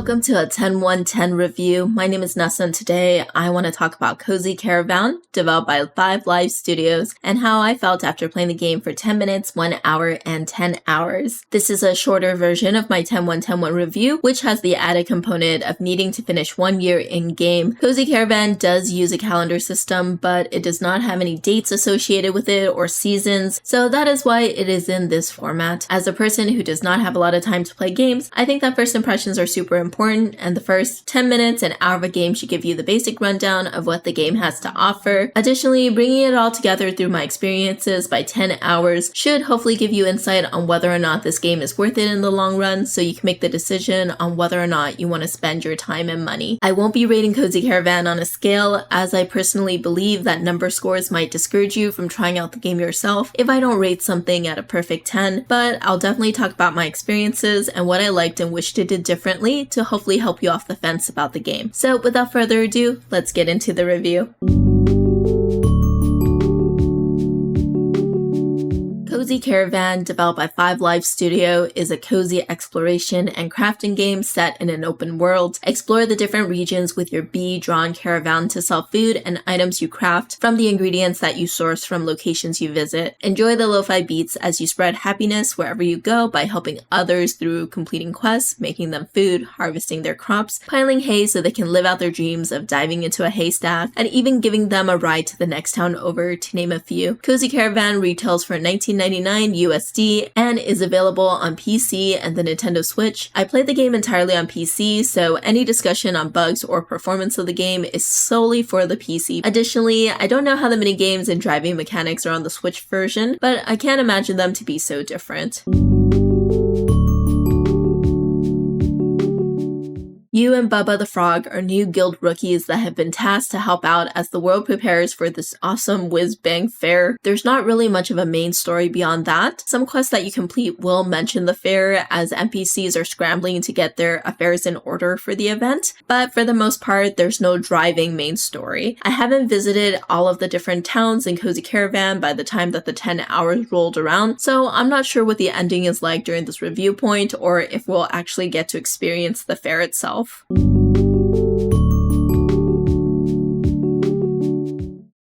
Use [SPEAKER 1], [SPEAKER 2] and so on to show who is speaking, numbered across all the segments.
[SPEAKER 1] Welcome to a 10-1-10 review. My name is Nessa and today I want to talk about Cozy Caravan, developed by 5 Live Studios, and how I felt after playing the game for 10 minutes, 1 hour, and 10 hours. This is a shorter version of my 10-1-10-1 review, which has the added component of needing to finish 1 year in-game. Cozy Caravan does use a calendar system, but it does not have any dates associated with it or seasons, so that is why it is in this format. As a person who does not have a lot of time to play games, I think that first impressions are super important, and the first 10 minutes, an hour of a game should give you the basic rundown of what the game has to offer. Additionally, bringing it all together through my experiences by 10 hours should hopefully give you insight on whether or not this game is worth it in the long run, so you can make the decision on whether or not you want to spend your time and money. I won't be rating Cozy Caravan on a scale, as I personally believe that number scores might discourage you from trying out the game yourself if I don't rate something at a perfect 10, but I'll definitely talk about my experiences and what I liked and wished it did differently to hopefully help you off the fence about the game. So without further ado, let's get into the review. Cozy Caravan, developed by 5 Live Studio, is a cozy exploration and crafting game set in an open world. Explore the different regions with your bee-drawn caravan to sell food and items you craft from the ingredients that you source from locations you visit. Enjoy the lo-fi beats as you spread happiness wherever you go by helping others through completing quests, making them food, harvesting their crops, piling hay so they can live out their dreams of diving into a haystack, and even giving them a ride to the next town over, to name a few. Cozy Caravan retails for $19.99 USD and is available on PC and the Nintendo Switch. I played the game entirely on PC, so any discussion on bugs or performance of the game is solely for the PC. Additionally, I don't know how the minigames and driving mechanics are on the Switch version, but I can't imagine them to be so different. You and Bubba the Frog are new guild rookies that have been tasked to help out as the world prepares for this awesome whiz-bang fair. There's not really much of a main story beyond that. Some quests that you complete will mention the fair, as NPCs are scrambling to get their affairs in order for the event, but for the most part, there's no driving main story. I haven't visited all of the different towns in Cozy Caravan by the time that the 10 hours rolled around, so I'm not sure what the ending is like during this review point, or if we'll actually get to experience the fair itself.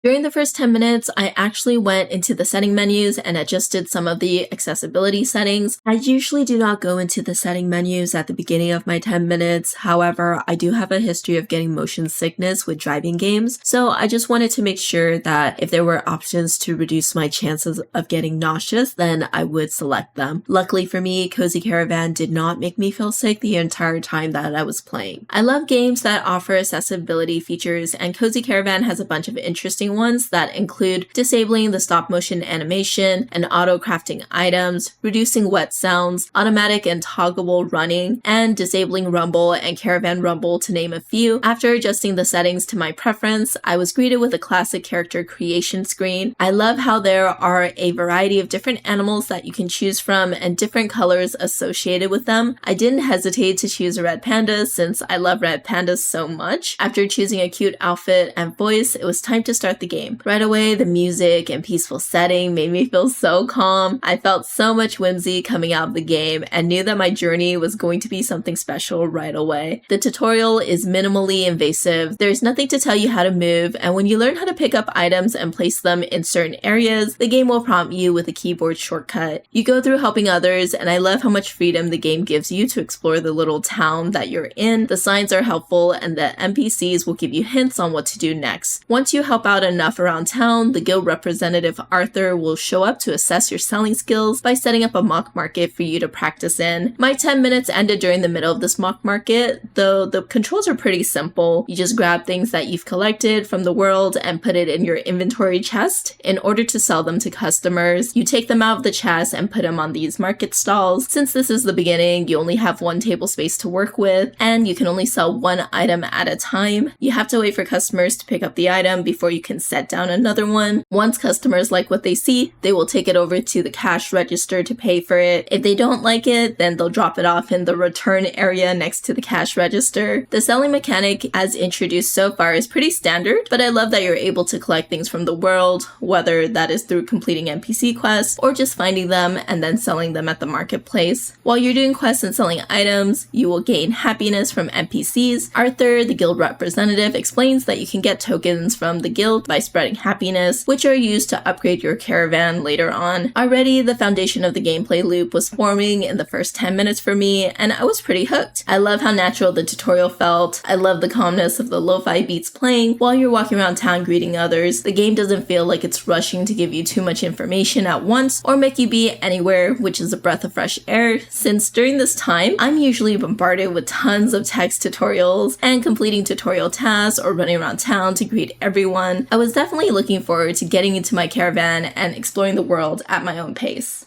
[SPEAKER 1] During the first 10 minutes, I actually went into the setting menus and adjusted some of the accessibility settings. I usually do not go into the setting menus at the beginning of my 10 minutes. However, I do have a history of getting motion sickness with driving games, so I just wanted to make sure that if there were options to reduce my chances of getting nauseous, then I would select them. Luckily for me, Cozy Caravan did not make me feel sick the entire time that I was playing. I love games that offer accessibility features, and Cozy Caravan has a bunch of interesting ones that include disabling the stop motion animation and auto crafting items, reducing wet sounds, automatic and toggleable running, and disabling rumble and caravan rumble, to name a few. After adjusting the settings to my preference, I was greeted with a classic character creation screen. I love how there are a variety of different animals that you can choose from and different colors associated with them. I didn't hesitate to choose a red panda since I love red pandas so much. After choosing a cute outfit and voice, it was time to start the game. Right away, the music and peaceful setting made me feel so calm. I felt so much whimsy coming out of the game and knew that my journey was going to be something special right away. The tutorial is minimally invasive. There's nothing to tell you how to move, and when you learn how to pick up items and place them in certain areas, the game will prompt you with a keyboard shortcut. You go through helping others, and I love how much freedom the game gives you to explore the little town that you're in. The signs are helpful, and the NPCs will give you hints on what to do next. Once you help out enough around town, the guild representative Arthur will show up to assess your selling skills by setting up a mock market for you to practice in. My 10 minutes ended during the middle of this mock market, though the controls are pretty simple. You just grab things that you've collected from the world and put it in your inventory chest in order to sell them to customers. You take them out of the chest and put them on these market stalls. Since this is the beginning, you only have 1 table space to work with, and you can only sell 1 item at a time. You have to wait for customers to pick up the item before you can set add down another one. Once customers like what they see, they will take it over to the cash register to pay for it. If they don't like it, then they'll drop it off in the return area next to the cash register. The selling mechanic as introduced so far is pretty standard, but I love that you're able to collect things from the world, whether that is through completing NPC quests or just finding them and then selling them at the marketplace. While you're doing quests and selling items, you will gain happiness from NPCs. Arthur, the guild representative, explains that you can get tokens from the guild by spreading happiness, which are used to upgrade your caravan later on. Already, the foundation of the gameplay loop was forming in the first 10 minutes for me, and I was pretty hooked. I love how natural the tutorial felt. I love the calmness of the lo-fi beats playing while you're walking around town greeting others. The game doesn't feel like it's rushing to give you too much information at once or make you be anywhere, which is a breath of fresh air, since during this time, I'm usually bombarded with tons of text tutorials and completing tutorial tasks or running around town to greet everyone. I was definitely looking forward to getting into my caravan and exploring the world at my own pace.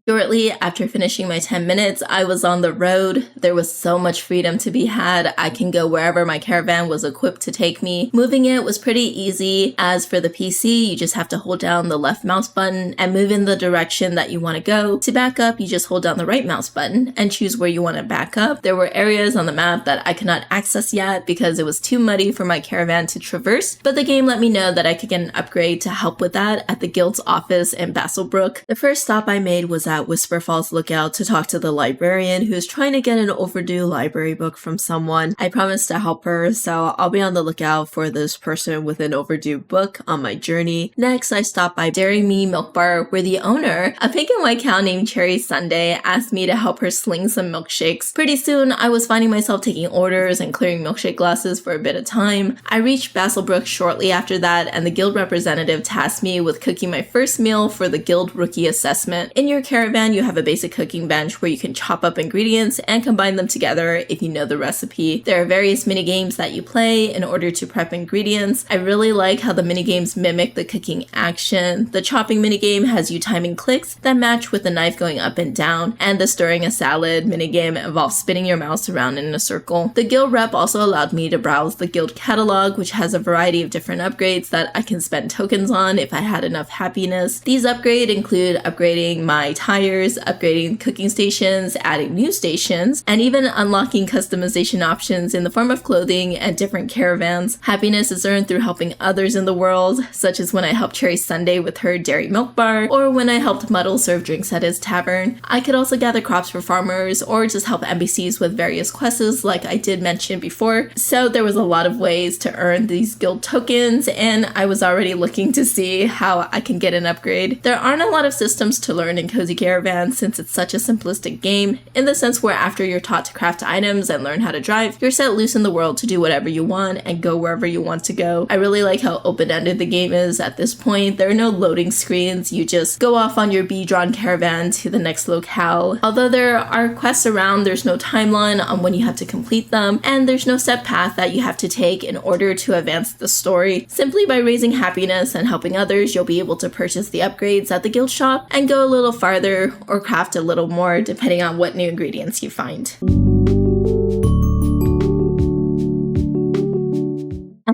[SPEAKER 1] Shortly after finishing my 10 minutes, I was on the road. There was so much freedom to be had. I can go wherever my caravan was equipped to take me. Moving it was pretty easy. As for the PC, you just have to hold down the left mouse button and move in the direction that you want to go. To back up, you just hold down the right mouse button and choose where you want to back up. There were areas on the map that I could not access yet because it was too muddy for my caravan to traverse, but the game let me know that I could get an upgrade to help with that at the guild's office in Basselbrook. The first stop I made was at Whisper Falls Lookout to talk to the librarian who is trying to get an overdue library book from someone. I promised to help her, so I'll be on the lookout for this person with an overdue book on my journey. Next, I stopped by Dairy Me Milk Bar, where the owner, a pink and white cow named Cherry Sunday, asked me to help her sling some milkshakes. Pretty soon, I was finding myself taking orders and clearing milkshake glasses for a bit of time. I reached Basselbrook shortly after that, and the guild representative tasked me with cooking my first meal for the guild rookie assessment. In your caravan, you have a basic cooking bench where you can chop up ingredients and combine them together if you know the recipe. There are various mini games that you play in order to prep ingredients. I really like how the mini games mimic the cooking action. The chopping mini game has you timing clicks that match with the knife going up and down, and the stirring a salad mini game involves spinning your mouse around in a circle. The guild rep also allowed me to browse the guild catalog, which has a variety of different upgrades that I can spend tokens on if I had enough happiness. These upgrades include upgrading my tires, upgrading cooking stations, adding new stations, and even unlocking customization options in the form of clothing and different caravans. Happiness is earned through helping others in the world, such as when I helped Cherry Sunday with her dairy milk bar, or when I helped Muddle serve drinks at his tavern. I could also gather crops for farmers, or just help NPCs with various quests like I did mention before. So there was a lot of ways to earn these guild tokens, and I was already looking to see how I can get an upgrade. There aren't a lot of systems to learn in Cozy Caravan since it's such a simplistic game, in the sense where after you're taught to craft items and learn how to drive, you're set loose in the world to do whatever you want and go wherever you want to go. I really like how open-ended the game is at this point. There are no loading screens, you just go off on your bee-drawn caravan to the next locale. Although there are quests around, there's no timeline on when you have to complete them, and there's no set path that you have to take in order to advance the story. Simply by raising happiness and helping others, you'll be able to purchase the upgrades at the guild shop and go a little farther or craft a little more depending on what new ingredients you find.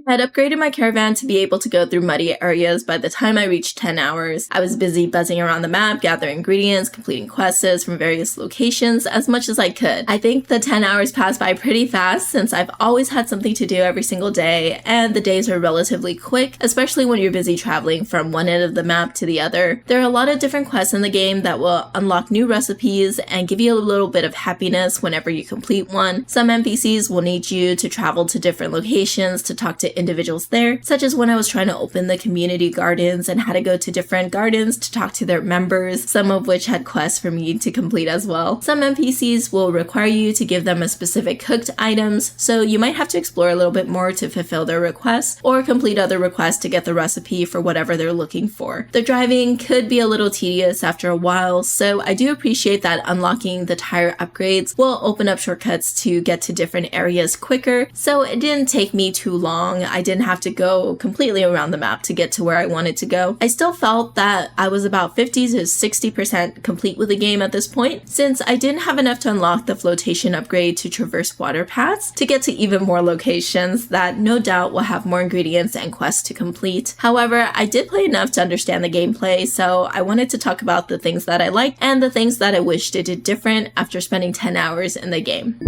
[SPEAKER 1] I had upgraded my caravan to be able to go through muddy areas by the time I reached 10 hours. I was busy buzzing around the map, gathering ingredients, completing quests from various locations as much as I could. I think the 10 hours passed by pretty fast since I've always had something to do every single day, and the days are relatively quick, especially when you're busy traveling from one end of the map to the other. There are a lot of different quests in the game that will unlock new recipes and give you a little bit of happiness whenever you complete one. Some NPCs will need you to travel to different locations to talk to individuals there, such as when I was trying to open the community gardens and had to go to different gardens to talk to their members, some of which had quests for me to complete as well. Some NPCs will require you to give them a specific cooked items, so you might have to explore a little bit more to fulfill their requests or complete other requests to get the recipe for whatever they're looking for. The driving could be a little tedious after a while, so I do appreciate that unlocking the tire upgrades will open up shortcuts to get to different areas quicker, so it didn't take me too long long I didn't have to go completely around the map to get to where I wanted to go. I still felt that I was about 50 to 60% complete with the game at this point, since I didn't have enough to unlock the flotation upgrade to traverse water paths to get to even more locations that no doubt will have more ingredients and quests to complete. However, I did play enough to understand the gameplay, so I wanted to talk about the things that I liked and the things that I wished it did different after spending 10 hours in the game.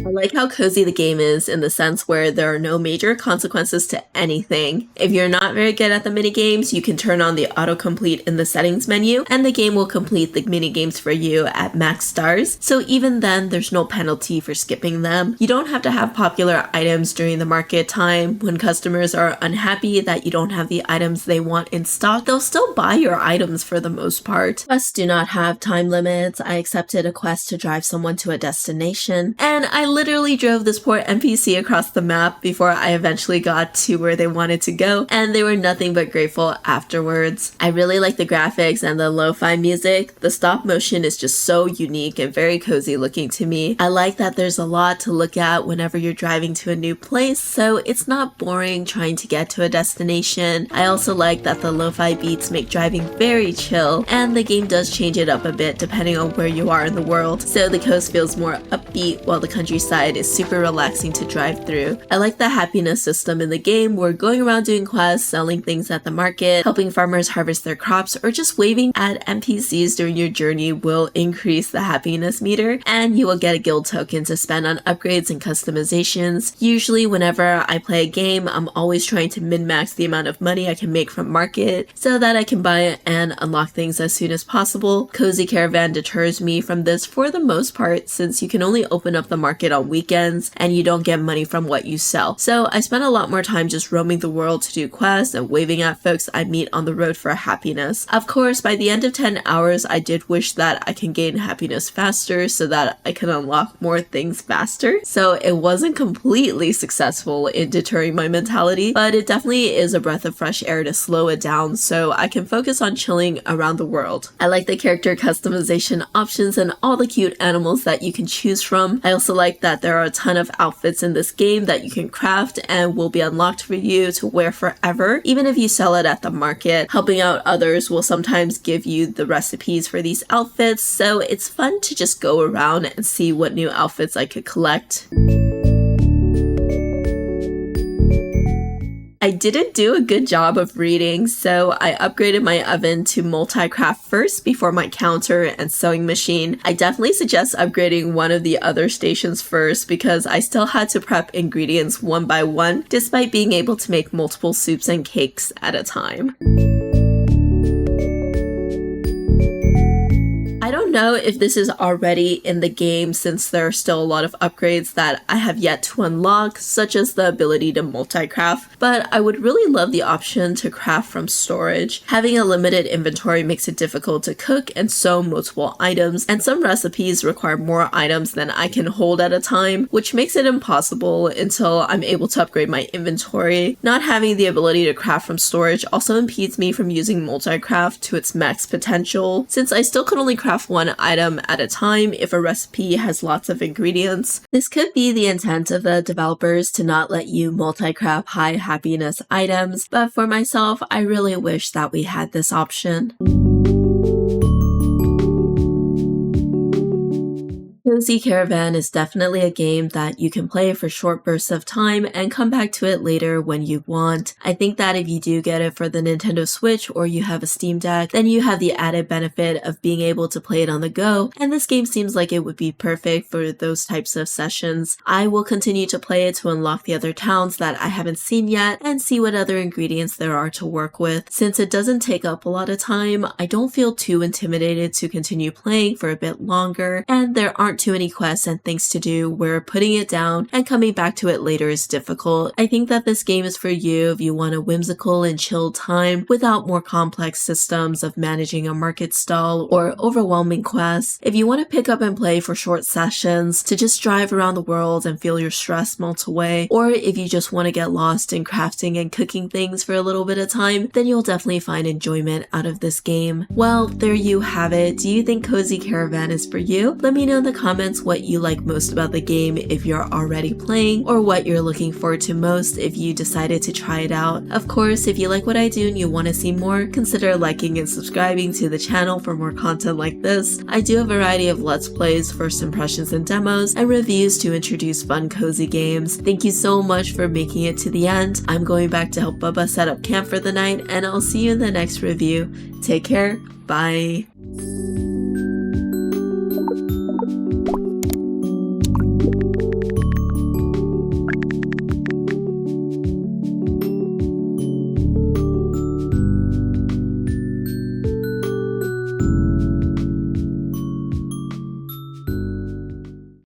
[SPEAKER 1] I like how cozy the game is in the sense where there are no major consequences to anything. If you're not very good at the minigames, you can turn on the autocomplete in the settings menu and the game will complete the minigames for you at max stars. So even then, there's no penalty for skipping them. You don't have to have popular items during the market time. When customers are unhappy that you don't have the items they want in stock, they'll still buy your items for the most part. Quests do not have time limits. I accepted a quest to drive someone to a destination, and I literally drove this poor NPC across the map before I eventually got to where they wanted to go, and they were nothing but grateful afterwards. I really like the graphics and the lo-fi music. The stop motion is just so unique and very cozy looking to me. I like that there's a lot to look at whenever you're driving to a new place, so it's not boring trying to get to a destination. I also like that the lo-fi beats make driving very chill, and the game does change it up a bit depending on where you are in the world, so the coast feels more upbeat while the countryside is super relaxing to drive through. I like the happiness system in the game where going around doing quests, selling things at the market, helping farmers harvest their crops, or just waving at NPCs during your journey will increase the happiness meter, and you will get a guild token to spend on upgrades and customizations. Usually whenever I play a game, I'm always trying to min-max the amount of money I can make from market so that I can buy and unlock things as soon as possible. Cozy Caravan deters me from this for the most part, since you can only open up the market on weekends and you don't get money from what you sell. So I spent a lot more time just roaming the world to do quests and waving at folks I meet on the road for happiness. Of course, by the end of 10 hours, I did wish that I can gain happiness faster so that I can unlock more things faster. So it wasn't completely successful in deterring my mentality, but it definitely is a breath of fresh air to slow it down so I can focus on chilling around the world. I like the character customization options and all the cute animals that you can choose from. I also like that there are a ton of outfits in this game that you can craft and will be unlocked for you to wear forever, even if you sell it at the market. Helping out others will sometimes give you the recipes for these outfits, so it's fun to just go around and see what new outfits I could collect. I didn't do a good job of reading, so I upgraded my oven to multi-craft first before my counter and sewing machine. I definitely suggest upgrading one of the other stations first because I still had to prep ingredients one by one, despite being able to make multiple soups and cakes at a time. I don't know if this is already in the game since there are still a lot of upgrades that I have yet to unlock, such as the ability to multi-craft, but I would really love the option to craft from storage. Having a limited inventory makes it difficult to cook and sew multiple items, and some recipes require more items than I can hold at a time, which makes it impossible until I'm able to upgrade my inventory. Not having the ability to craft from storage also impedes me from using multi-craft to its max potential, since I still could only craft one item at a time if a recipe has lots of ingredients. This could be the intent of the developers to not let you multi-craft high happiness items, but for myself, I really wish that we had this option. Cozy Caravan is definitely a game that you can play for short bursts of time and come back to it later when you want. I think that if you do get it for the Nintendo Switch or you have a Steam Deck, then you have the added benefit of being able to play it on the go, and this game seems like it would be perfect for those types of sessions. I will continue to play it to unlock the other towns that I haven't seen yet and see what other ingredients there are to work with. Since it doesn't take up a lot of time, I don't feel too intimidated to continue playing for a bit longer, and there aren't too many quests and things to do where putting it down and coming back to it later is difficult. I think that this game is for you if you want a whimsical and chill time without more complex systems of managing a market stall or overwhelming quests. If you want to pick up and play for short sessions to just drive around the world and feel your stress melt away, or if you just want to get lost in crafting and cooking things for a little bit of time, then you'll definitely find enjoyment out of this game. Well, there you have it. Do you think Cozy Caravan is for you? Let me know in the comments comments what you like most about the game if you're already playing, or what you're looking forward to most if you decided to try it out. Of course, if you like what I do and you want to see more, consider liking and subscribing to the channel for more content like this. I do a variety of Let's Plays, first impressions and demos, and reviews to introduce fun cozy games. Thank you so much for making it to the end. I'm going back to help Bubba set up camp for the night, and I'll see you in the next review. Take care. Bye.